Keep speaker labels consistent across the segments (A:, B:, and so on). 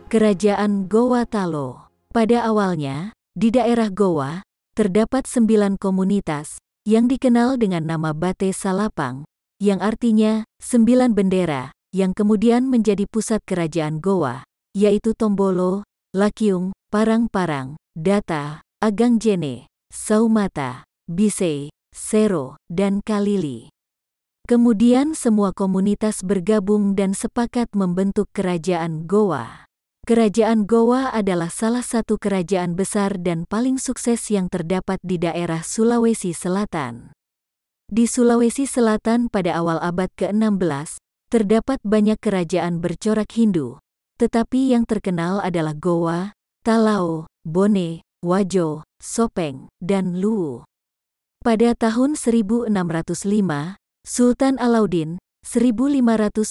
A: Kerajaan Gowa Talo. Pada awalnya, di daerah Gowa, terdapat 9 komunitas, yang dikenal dengan nama Bate Salapang, yang artinya 9 bendera, yang kemudian menjadi pusat kerajaan Gowa, yaitu Tombolo, Lakyung, Parang-Parang, Data, Agangjene, Saumata, Bisei, Sero, dan Kalili. Kemudian semua komunitas bergabung dan sepakat membentuk Kerajaan Gowa. Kerajaan Gowa adalah salah satu kerajaan besar dan paling sukses yang terdapat di daerah Sulawesi Selatan. Di Sulawesi Selatan pada awal abad ke-16, terdapat banyak kerajaan bercorak Hindu, tetapi yang terkenal adalah Gowa, Talao, Bone, Wajo, Sopeng, dan Luwu. Pada tahun 1605, Sultan Alauddin 1591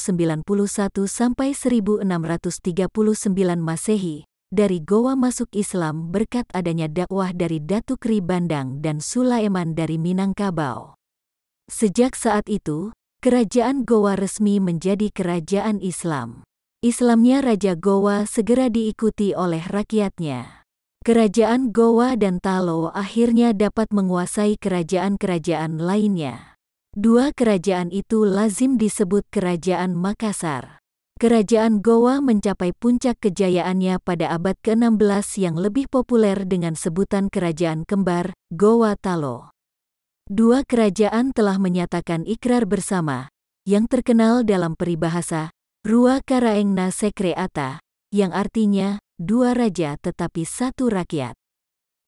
A: sampai 1639 Masehi, dari Gowa masuk Islam berkat adanya dakwah dari Datuk Ri Bandang dan Sulaiman dari Minangkabau. Sejak saat itu, kerajaan Gowa resmi menjadi kerajaan Islam. Islamnya Raja Gowa segera diikuti oleh rakyatnya. Kerajaan Gowa dan Talo akhirnya dapat menguasai kerajaan-kerajaan lainnya. Dua kerajaan itu lazim disebut Kerajaan Makassar. Kerajaan Gowa mencapai puncak kejayaannya pada abad ke-16 yang lebih populer dengan sebutan Kerajaan Kembar, Gowa Talo. Dua kerajaan telah menyatakan ikrar bersama, yang terkenal dalam peribahasa, Rua Karaengna Sekreata, yang artinya, dua raja tetapi satu rakyat.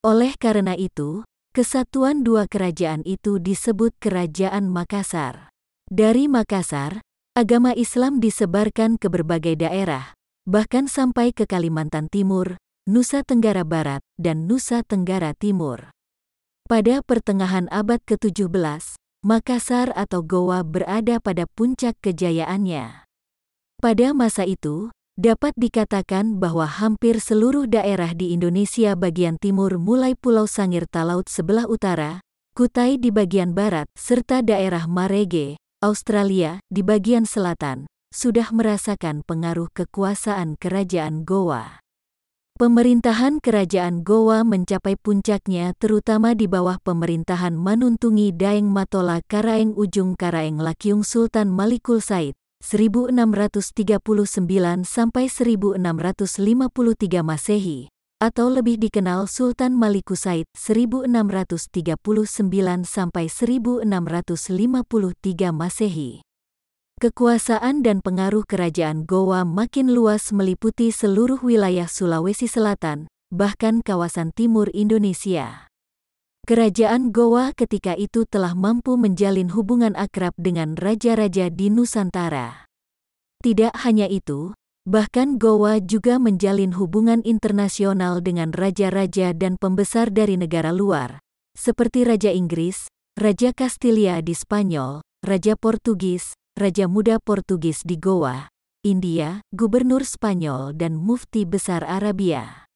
A: Oleh karena itu, kesatuan dua kerajaan itu disebut Kerajaan Makassar. Dari Makassar, agama Islam disebarkan ke berbagai daerah, bahkan sampai ke Kalimantan Timur, Nusa Tenggara Barat, dan Nusa Tenggara Timur. Pada pertengahan abad ke-17, Makassar atau Gowa berada pada puncak kejayaannya. Pada masa itu, dapat dikatakan bahwa hampir seluruh daerah di Indonesia bagian timur mulai Pulau Sangir Talaut sebelah utara, Kutai di bagian barat, serta daerah Marege, Australia di bagian selatan, sudah merasakan pengaruh kekuasaan Kerajaan Gowa. Pemerintahan Kerajaan Gowa mencapai puncaknya terutama di bawah pemerintahan Manuntungi Daeng Matola Karaeng Ujung Karaeng Lakyung Sultan Malikul Said, 1639 sampai 1653 Masehi, atau lebih dikenal Sultan Maliku Said 1639 sampai 1653 Masehi. Kekuasaan dan pengaruh Kerajaan Gowa makin luas meliputi seluruh wilayah Sulawesi Selatan, bahkan kawasan timur Indonesia. Kerajaan Gowa ketika itu telah mampu menjalin hubungan akrab dengan raja-raja di Nusantara. Tidak hanya itu, bahkan Gowa juga menjalin hubungan internasional dengan raja-raja dan pembesar dari negara luar, seperti Raja Inggris, Raja Kastilia di Spanyol, Raja Portugis, Raja Muda Portugis di Gowa, India, Gubernur Spanyol dan Mufti Besar Arabia.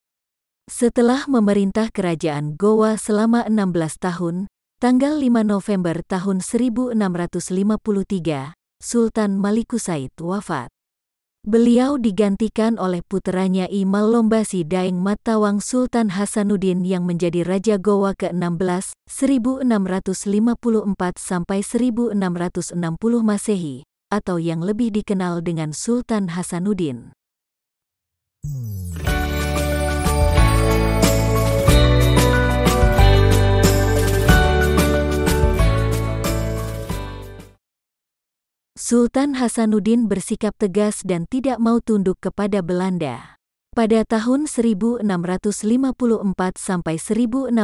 A: Setelah memerintah Kerajaan Gowa selama 16 tahun, tanggal 5 November tahun 1653, Sultan Maliku Said wafat. Beliau digantikan oleh puteranya I Malombasi Daeng Matawang Sultan Hasanuddin yang menjadi Raja Gowa ke-16, 1654 sampai 1660 Masehi, atau yang lebih dikenal dengan Sultan Hasanuddin. Sultan Hasanuddin bersikap tegas dan tidak mau tunduk kepada Belanda. Pada tahun 1654 sampai 1655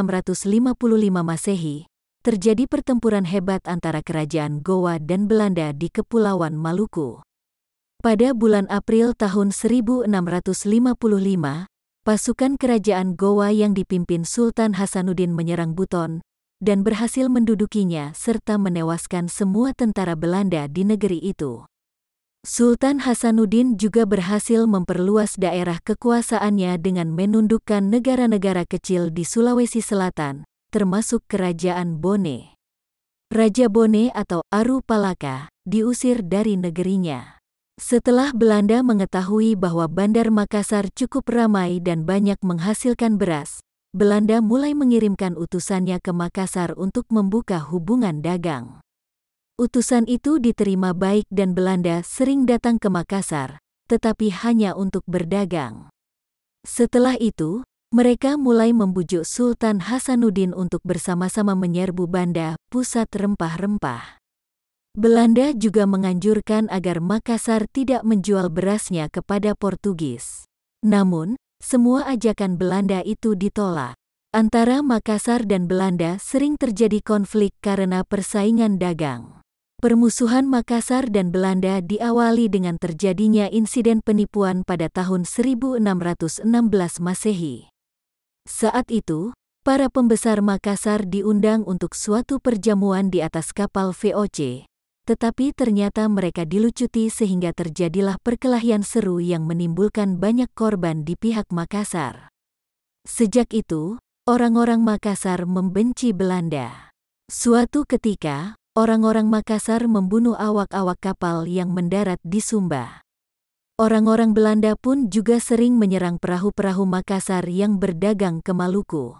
A: Masehi, terjadi pertempuran hebat antara Kerajaan Gowa dan Belanda di Kepulauan Maluku. Pada bulan April tahun 1655, pasukan Kerajaan Gowa yang dipimpin Sultan Hasanuddin menyerang Buton, dan berhasil mendudukinya serta menewaskan semua tentara Belanda di negeri itu. Sultan Hasanuddin juga berhasil memperluas daerah kekuasaannya dengan menundukkan negara-negara kecil di Sulawesi Selatan, termasuk Kerajaan Bone. Raja Bone atau Aru Palaka diusir dari negerinya. Setelah Belanda mengetahui bahwa Bandar Makassar cukup ramai dan banyak menghasilkan beras, Belanda mulai mengirimkan utusannya ke Makassar untuk membuka hubungan dagang. Utusan itu diterima baik dan Belanda sering datang ke Makassar, tetapi hanya untuk berdagang. Setelah itu, mereka mulai membujuk Sultan Hasanuddin untuk bersama-sama menyerbu Banda, pusat rempah-rempah. Belanda juga menganjurkan agar Makassar tidak menjual berasnya kepada Portugis. Namun, semua ajakan Belanda itu ditolak. Antara Makassar dan Belanda sering terjadi konflik karena persaingan dagang. Permusuhan Makassar dan Belanda diawali dengan terjadinya insiden penipuan pada tahun 1616 Masehi. Saat itu, para pembesar Makassar diundang untuk suatu perjamuan di atas kapal VOC. Tetapi ternyata mereka dilucuti sehingga terjadilah perkelahian seru yang menimbulkan banyak korban di pihak Makassar. Sejak itu, orang-orang Makassar membenci Belanda. Suatu ketika, orang-orang Makassar membunuh awak-awak kapal yang mendarat di Sumba. Orang-orang Belanda pun juga sering menyerang perahu-perahu Makassar yang berdagang ke Maluku.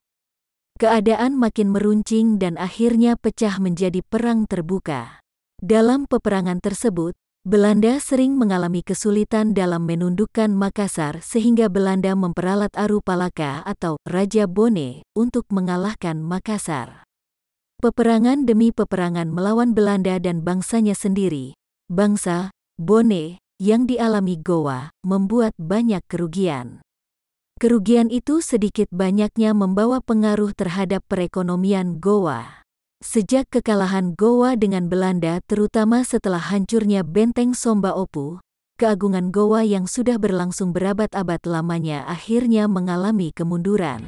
A: Keadaan makin meruncing dan akhirnya pecah menjadi perang terbuka. Dalam peperangan tersebut, Belanda sering mengalami kesulitan dalam menundukkan Makassar sehingga Belanda memperalat Aru Palaka atau Raja Bone untuk mengalahkan Makassar. Peperangan demi peperangan melawan Belanda dan bangsanya sendiri, bangsa Bone, yang dialami Gowa, membuat banyak kerugian. Kerugian itu sedikit banyaknya membawa pengaruh terhadap perekonomian Gowa. Sejak kekalahan Gowa dengan Belanda terutama setelah hancurnya benteng Somba Opu, keagungan Gowa yang sudah berlangsung berabad-abad lamanya akhirnya mengalami kemunduran.